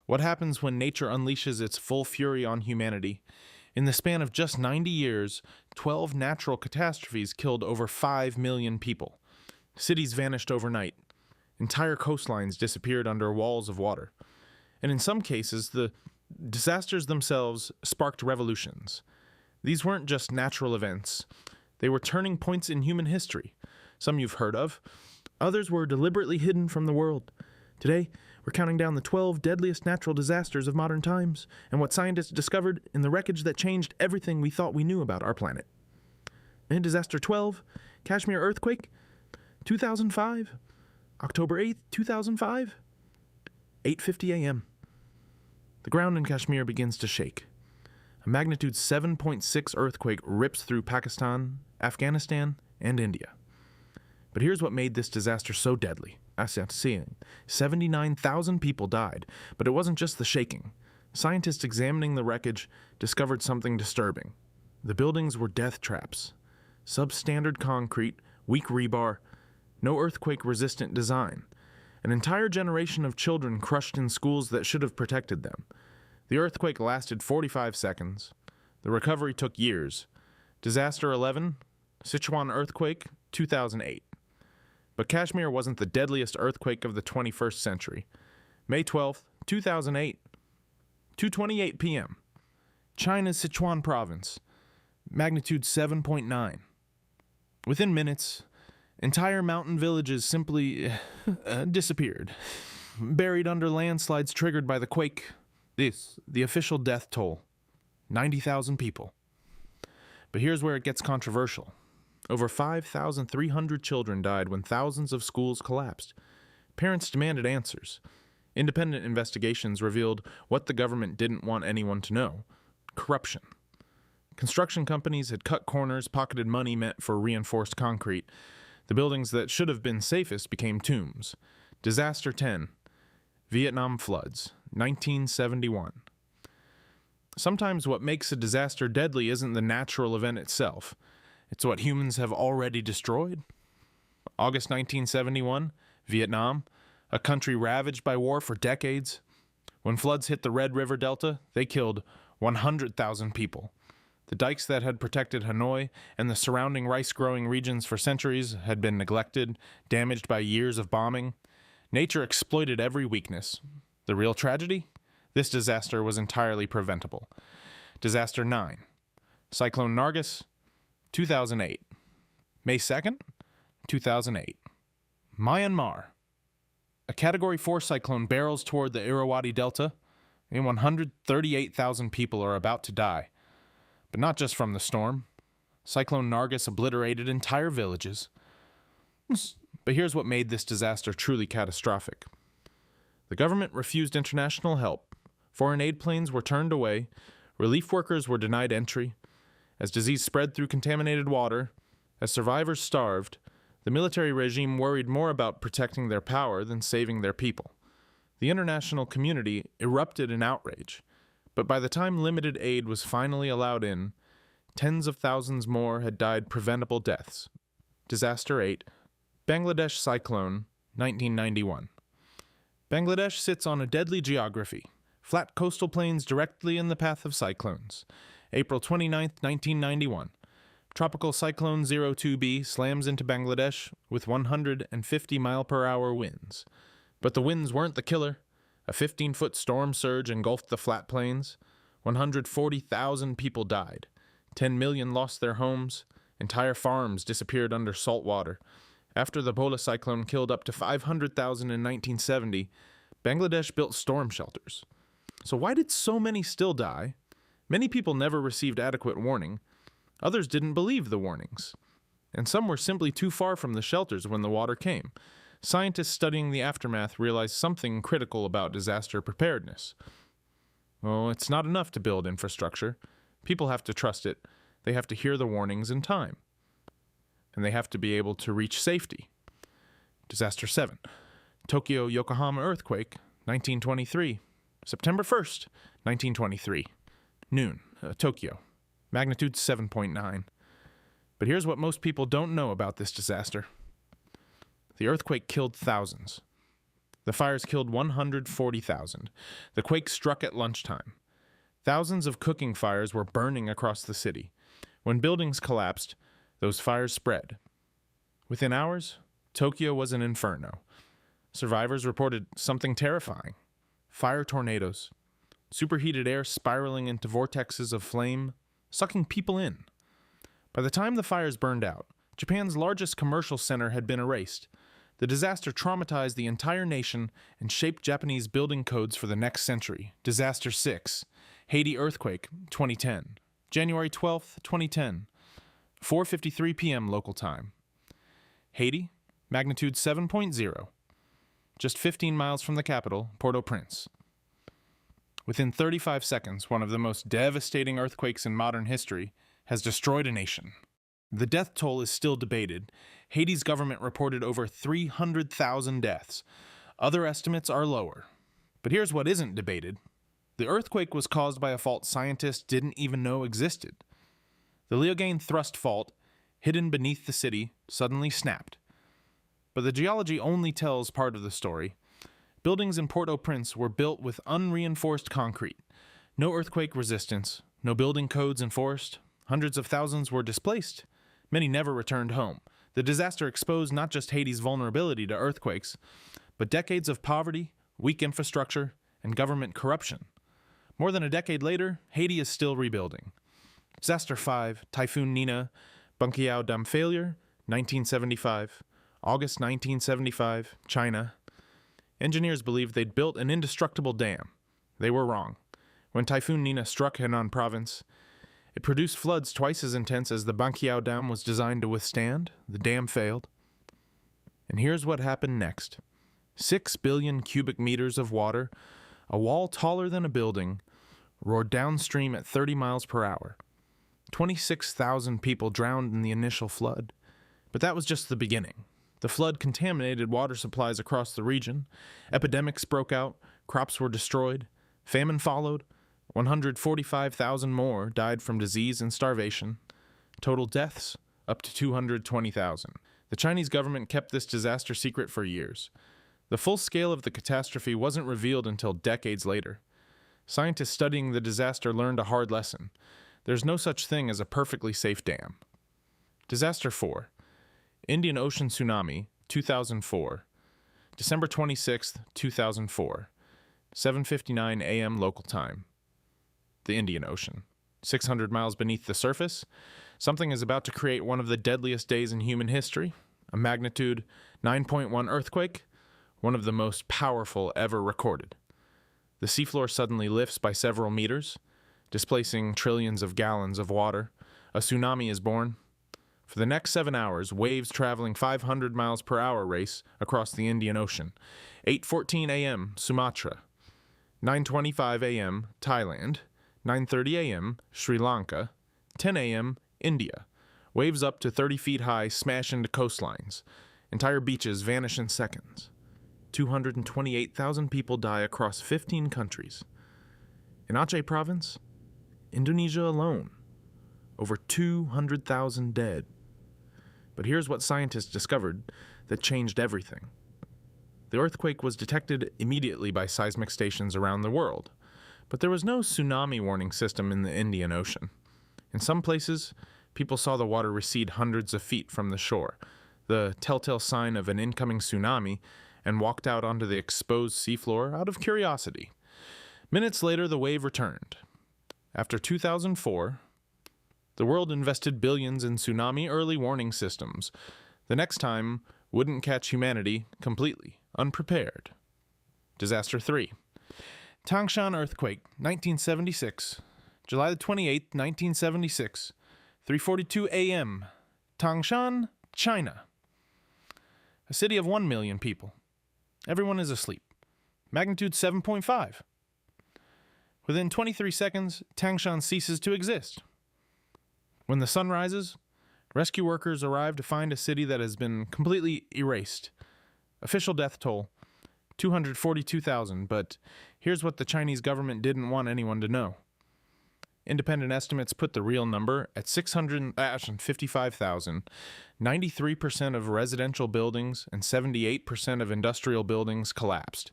What happens when nature unleashes its full fury on humanity? In the span of just 90 years, 12 natural catastrophes killed over 5 million people. Cities vanished overnight. Entire coastlines disappeared under walls of water. And in some cases, the disasters themselves sparked revolutions. These weren't just natural events. They were turning points in human history. Some you've heard of. Others were deliberately hidden from the world. Today, we're counting down the 12 deadliest natural disasters of modern times and what scientists discovered in the wreckage that changed everything we thought we knew about our planet. And Disaster 12, Kashmir earthquake, 2005, October 8th, 2005, 8:50 a.m. The ground in Kashmir begins to shake. A magnitude 7.6 earthquake rips through Pakistan, Afghanistan, and India. But here's what made this disaster so deadly. 79,000 people died, but it wasn't just the shaking. Scientists examining the wreckage discovered something disturbing. The buildings were death traps. Substandard concrete, weak rebar, no earthquake-resistant design. An entire generation of children crushed in schools that should have protected them. The earthquake lasted 45 seconds. The recovery took years. Disaster 11, Sichuan earthquake, 2008. But Kashmir wasn't the deadliest earthquake of the 21st century. May 12, 2008, 2:28 p.m. China's Sichuan province, magnitude 7.9. Within minutes, entire mountain villages simply disappeared, buried under landslides triggered by the quake. The official death toll, 90,000 people. But here's where it gets controversial. Over 5,300 children died when thousands of schools collapsed. Parents demanded answers. Independent investigations revealed what the government didn't want anyone to know: corruption. Construction companies had cut corners, pocketed money meant for reinforced concrete. The buildings that should have been safest became tombs. Disaster 10, Vietnam floods, 1971. Sometimes what makes a disaster deadly isn't the natural event itself. It's what humans have already destroyed. August 1971, Vietnam, a country ravaged by war for decades. When floods hit the Red River Delta, they killed 100,000 people. The dikes that had protected Hanoi and the surrounding rice-growing regions for centuries had been neglected, damaged by years of bombing. Nature exploited every weakness. The real tragedy? This disaster was entirely preventable. Disaster 9, Cyclone Nargis, 2008. May 2nd, 2008. Myanmar. A Category 4 cyclone barrels toward the Irrawaddy Delta, and 138,000 people are about to die. But not just from the storm. Cyclone Nargis obliterated entire villages. But here's what made this disaster truly catastrophic. The government refused international help. Foreign aid planes were turned away. Relief workers were denied entry. As disease spread through contaminated water, as survivors starved, the military regime worried more about protecting their power than saving their people. The international community erupted in outrage, but by the time limited aid was finally allowed in, tens of thousands more had died preventable deaths. Disaster 8, Bangladesh cyclone, 1991. Bangladesh sits on a deadly geography, flat coastal plains directly in the path of cyclones. April 29, 1991. Tropical Cyclone 02B slams into Bangladesh with 150-mile-per-hour winds. But the winds weren't the killer. A 15-foot storm surge engulfed the flat plains. 140,000 people died. 10 million lost their homes. Entire farms disappeared under salt water. After the Bola cyclone killed up to 500,000 in 1970, Bangladesh built storm shelters. So why did so many still die? Many people never received adequate warning. Others didn't believe the warnings. And some were simply too far from the shelters when the water came. Scientists studying the aftermath realized something critical about disaster preparedness. Well, it's not enough to build infrastructure. People have to trust it. They have to hear the warnings in time. And they have to be able to reach safety. Disaster 7. Tokyo-Yokohama earthquake, 1923. September 1st, 1923. Noon, Tokyo. Magnitude 7.9. But here's what most people don't know about this disaster. The earthquake killed thousands. The fires killed 140,000. The quake struck at lunchtime. Thousands of cooking fires were burning across the city. When buildings collapsed, those fires spread. Within hours, Tokyo was an inferno. Survivors reported something terrifying: fire tornadoes, superheated air spiraling into vortexes of flame, sucking people in. By the time the fires burned out, Japan's largest commercial center had been erased. The disaster traumatized the entire nation and shaped Japanese building codes for the next century. Disaster 6, Haiti earthquake, 2010. January 12, 2010, 4:53 p.m. local time. Haiti, magnitude 7.0, just 15 miles from the capital, Port-au-Prince. Within 35 seconds, one of the most devastating earthquakes in modern history has destroyed a nation. The death toll is still debated. Haiti's government reported over 300,000 deaths. Other estimates are lower. But here's what isn't debated. The earthquake was caused by a fault scientists didn't even know existed. The Liogane thrust fault, hidden beneath the city, suddenly snapped. But the geology only tells part of the story. Buildings in Port-au-Prince were built with unreinforced concrete. No earthquake resistance, no building codes enforced. Hundreds of thousands were displaced. Many never returned home. The disaster exposed not just Haiti's vulnerability to earthquakes, but decades of poverty, weak infrastructure, and government corruption. More than a decade later, Haiti is still rebuilding. Disaster 5, Typhoon Nina, Bunqiao Dam failure, 1975. August 1975, China. Engineers believed they'd built an indestructible dam. They were wrong. When Typhoon Nina struck Henan province, it produced floods twice as intense as the Bunqiao Dam was designed to withstand. The dam failed. And here's what happened next. 6 billion cubic meters of water, a wall taller than a building, roared downstream at 30 miles per hour. 26,000 people drowned in the initial flood. But that was just the beginning. The flood contaminated water supplies across the region. Epidemics broke out. Crops were destroyed. Famine followed. 145,000 more died from disease and starvation. Total deaths, up to 220,000. The Chinese government kept this disaster secret for years. The full scale of the catastrophe wasn't revealed until decades later. Scientists studying the disaster learned a hard lesson. There's no such thing as a perfectly safe dam. Disaster 4. Indian Ocean Tsunami, 2004. December 26, 2004. 7:59 a.m. local time. The Indian Ocean. 600 miles beneath the surface, something is about to create one of the deadliest days in human history. A magnitude 9.1 earthquake, one of the most powerful ever recorded. The seafloor suddenly lifts by several meters, displacing trillions of gallons of water. A tsunami is born. For the next 7 hours, waves traveling 500 miles per hour race across the Indian Ocean. 8:14 a.m., Sumatra. 9:25 a.m., Thailand. 9:30 a.m., Sri Lanka. 10 a.m., India. Waves up to 30 feet high smash into coastlines. Entire beaches vanish in seconds. 228,000 people die across 15 countries. In Aceh province, Indonesia alone, over 200,000 dead. But here's what scientists discovered that changed everything. The earthquake was detected immediately by seismic stations around the world, but there was no tsunami warning system in the Indian Ocean. In some places, people saw the water recede hundreds of feet from the shore, the telltale sign of an incoming tsunami, and walked out onto the exposed seafloor out of curiosity. Minutes later, the wave returned. After 2004, the world invested billions in tsunami early warning systems. The next time wouldn't catch humanity completely unprepared. Disaster 3. Tangshan earthquake, 1976. July 28, 1976. 3:42 a.m. Tangshan, China. A city of 1 million people. Everyone is asleep. Magnitude 7.5. Within 23 seconds, Tangshan ceases to exist. When the sun rises, rescue workers arrive to find a city that has been completely erased. Official death toll, 242,000, but here's what the Chinese government didn't want anyone to know. Independent estimates put the real number at 655,000. 93% of residential buildings and 78% of industrial buildings collapsed.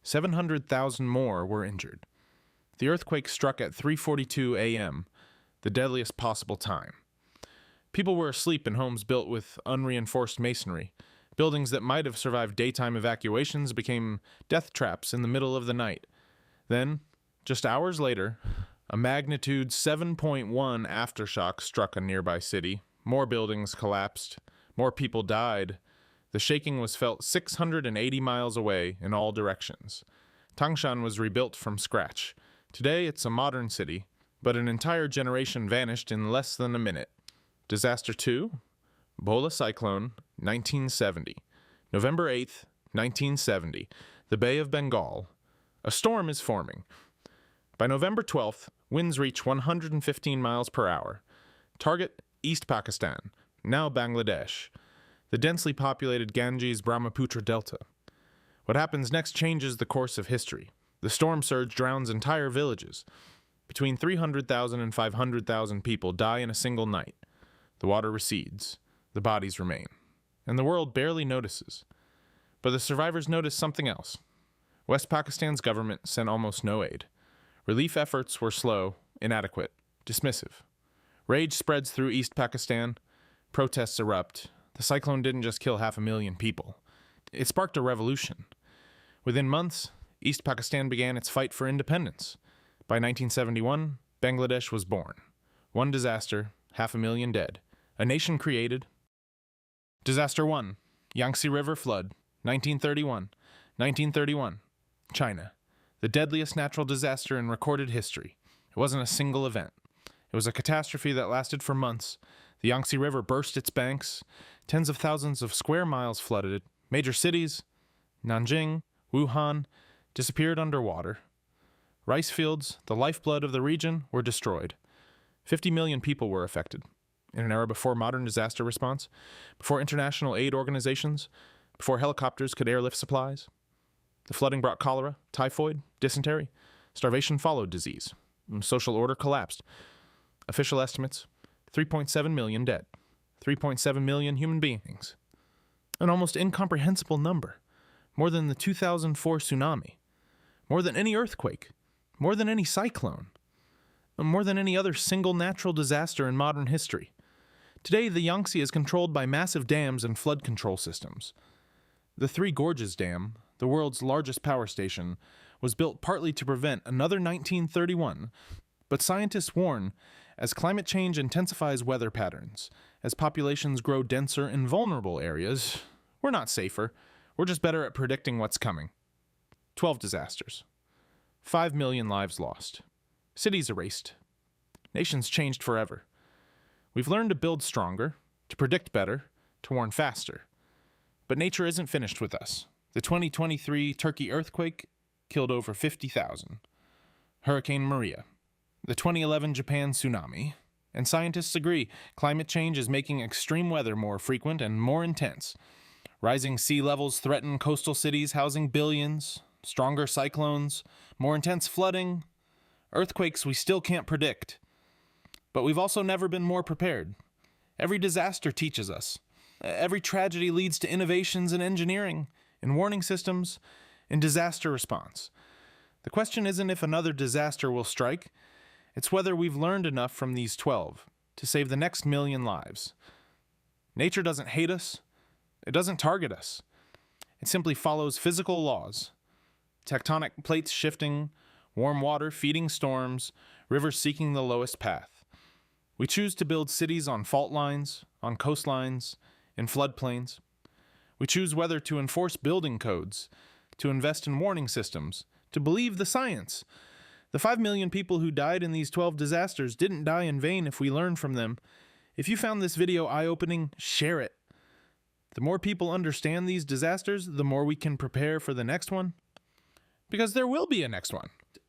700,000 more were injured. The earthquake struck at 3:42 a.m., the deadliest possible time. People were asleep in homes built with unreinforced masonry. Buildings that might have survived daytime evacuations became death traps in the middle of the night. Then, just hours later, a magnitude 7.1 aftershock struck a nearby city. More buildings collapsed. More people died. The shaking was felt 680 miles away in all directions. Tangshan was rebuilt from scratch. Today it's a modern city, but an entire generation vanished in less than a minute. Disaster 2? Bola Cyclone, 1970. November 8th, 1970. The Bay of Bengal. A storm is forming. By November 12th, winds reach 115 miles per hour. Target, East Pakistan, now Bangladesh. The densely populated Ganges-Brahmaputra Delta. What happens next changes the course of history. The storm surge drowns entire villages. Between 300,000 and 500,000 people die in a single night. The water recedes. The bodies remain. And the world barely notices. But the survivors notice something else. West Pakistan's government sent almost no aid. Relief efforts were slow, inadequate, dismissive. Rage spreads through East Pakistan. Protests erupt. The cyclone didn't just kill 500,000 people. It sparked a revolution. Within months, East Pakistan began its fight for independence. By 1971, Bangladesh was born. One disaster, 500,000 dead. A nation created. Disaster 1. Yangtze River flood, 1931. 1931. China. The deadliest natural disaster in recorded history. It wasn't a single event. It was a catastrophe that lasted for months. The Yangtze River burst its banks. Tens of thousands of square miles flooded. Major cities, Nanjing, Wuhan, disappeared underwater. Rice fields, the lifeblood of the region, were destroyed. 50 million people were affected. In an era before modern disaster response, before international aid organizations, before helicopters could airlift supplies. The flooding brought cholera, typhoid, dysentery. Starvation followed disease. Social order collapsed. Official estimates, 3.7 million dead. 3.7 million human beings. An almost incomprehensible number. More than the 2004 tsunami. More than any earthquake. More than any cyclone. More than any other single natural disaster in modern history. Today, the Yangtze is controlled by massive dams and flood control systems. The Three Gorges Dam, the world's largest power station, was built partly to prevent another 1931, but scientists warn, as climate change intensifies weather patterns, as populations grow denser in vulnerable areas, we're not safer, we're just better at predicting what's coming. 12 disasters. 5 million lives lost. Cities erased. Nations changed forever. We've learned to build stronger, to predict better, to warn faster. But nature isn't finished with us. The 2023 Turkey earthquake killed over 50,000. Hurricane Maria. The 2011 Japan tsunami. And scientists agree, climate change is making extreme weather more frequent and more intense. Rising sea levels threaten coastal cities housing billions. Stronger cyclones. More intense flooding. Earthquakes we still can't predict. But we've also never been more prepared. Every disaster teaches us. Every tragedy leads to innovations in engineering, in warning systems, in disaster response. The question isn't if another disaster will strike, it's whether we've learned enough from these 12 to save the next million lives. Nature doesn't hate us. It doesn't target us. It simply follows physical laws. Tectonic plates shifting, warm water feeding storms, rivers seeking the lowest path. We choose to build cities on fault lines, on coastlines, in floodplains. We choose whether to enforce building codes, to invest in warning systems, to believe the science. The 5 million people who died in these 12 disasters didn't die in vain if we learn from them. If you found this video eye-opening, share it. The more people understand these disasters, the more we can prepare for the next one. Because there will be a next one.